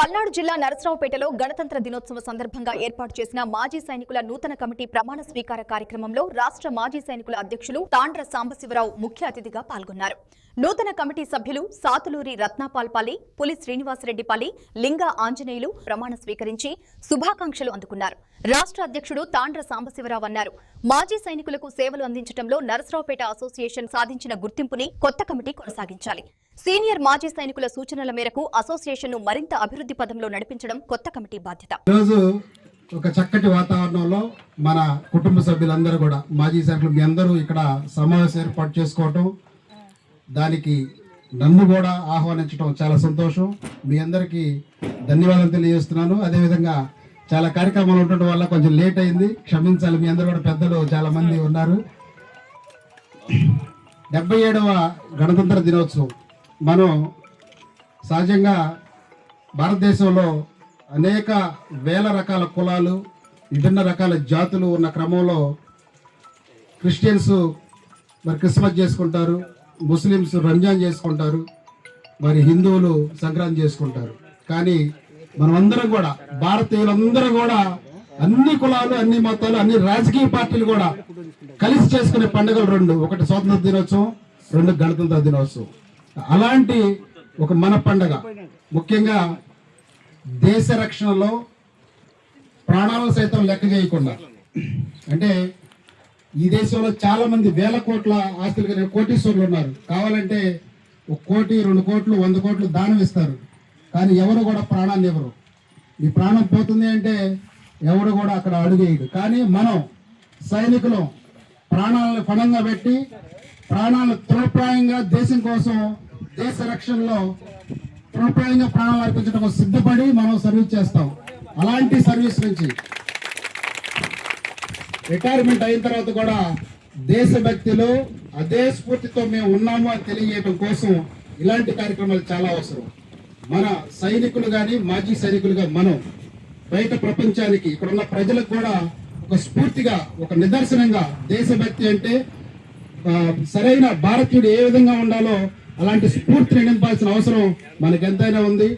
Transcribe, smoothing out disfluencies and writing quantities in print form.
పల్నాడు జిల్లా నరసరావుపేటలో గణతంత్ర దినోత్సవ సందర్భంగా ఏర్పాటు చేసిన మాజీ సైనికుల నూతన కమిటీ ప్రమాణ స్వీకార కార్యక్రమంలో రాష్ట్ర మాజీ సైనికుల అధ్యక్షులు తాండ్ర సాంబశివరావు ముఖ్య అతిథిగా పాల్గొన్నారు. నూతన కమిటీ సభ్యులు సాతులూరి రత్నాపాల్పల్లి, పులి శ్రీనివాసరెడ్డిపల్లి, లింగా ఆంజనేయులు ప్రమాణ స్వీకరించి శుభాకాంక్షలు అందుకున్నారు. రాష్ట్ర అధ్యక్షుడు తాండ్ర సాంబశివరావు అన్నారు, మాజీ సైనికులకు సేవలు అందించడంలో నరసరావుపేట అసోసియేషన్ సాధించిన గుర్తింపుని కొత్త కమిటీ కొనసాగించాలి. సీనియర్ మాజీ సైనికుల సూచనల మేరకు అసోసియేషన్ ను మరింత అభివృద్ధి పదంలో నడిపించడం కొత్త కమిటీ బాధ్యత. ఒక చక్కటి వాతావరణంలో మన కుటుంబ సభ్యులందరూ కూడా మాజీ సైనికులు మీ అందరూ ఇక్కడ సమావేశం ఏర్పాటు చేసుకోవటం, దానికి నన్ను కూడా ఆహ్వానించడం చాలా సంతోషం. మీ అందరికీ ధన్యవాదాలు తెలియజేస్తున్నాను. అదేవిధంగా చాలా కార్యక్రమాలు ఉండటం వల్ల కొంచెం లేట్ అయింది, క్షమించాలి. మీ అందరూ కూడా పెద్దలు చాలా మంది ఉన్నారు. 77వ గణతంత్ర దినోత్సవం మనం సహజంగా భారతదేశంలో అనేక వేల రకాల కులాలు, విభిన్న రకాల జాతులు ఉన్న క్రమంలో క్రిస్టియన్స్ మరి క్రిస్మస్ చేసుకుంటారు, ముస్లిమ్స్ రంజాన్ చేసుకుంటారు, మరి హిందువులు సంక్రాంతి చేసుకుంటారు. కానీ మనమందరం కూడా భారతీయులందరూ కూడా అన్ని కులాలు, అన్ని మతాలు, అన్ని రాజకీయ పార్టీలు కూడా కలిసి చేసుకునే పండుగలు రెండు, ఒకటి స్వాతంత్ర దినోత్సవం, రెండు గణతంత్ర దినోత్సవం. అలాంటి ఒక మన పండుగ ముఖ్యంగా దేశ రక్షణలో ప్రాణాలను సైతం లెక్క చేయకుండా, అంటే ఈ దేశంలో చాలా మంది వేల కోట్ల ఆస్తులు కలిగిన కోటీశ్వరులు ఉన్నారు. కావాలంటే 1 కోటి, 2 కోట్లు, 100 కోట్లు దానం ఇస్తారు. కానీ ఎవరు కూడా ప్రాణాన్ని ఇవ్వరు. ఈ ప్రాణం పోతుంది అంటే ఎవరు కూడా అక్కడ అడుగేయడు. కానీ మనం సైనికులు ప్రాణాలను పణంగా పెట్టి, ప్రాణాలను తృణప్రాయంగా దేశం కోసం, దేశ రక్షణలో తృణప్రాయంగా ప్రాణాలు అర్పించడం కోసం సిద్ధపడి మనం సర్వీస్ చేస్తాం. అలాంటి సర్వీస్ నుంచి రిటైర్మెంట్ అయిన తర్వాత కూడా దేశభక్తిలో అదే స్ఫూర్తితో మేము ఉన్నాము అని తెలియజేయడం కోసం ఇలాంటి కార్యక్రమాలు చాలా అవసరం. మన సైనికులు కానీ మాజీ సైనికులుగా మనం బయట ప్రపంచానికి, ఇక్కడ ఉన్న ప్రజలకు కూడా ఒక స్ఫూర్తిగా, ఒక నిదర్శనంగా దేశభక్తి అంటే సరైన భారతీయుడు ఏ విధంగా ఉండాలో అలాంటి స్ఫూర్తిని నింపాల్సిన అవసరం మనకెంతైనా ఉంది.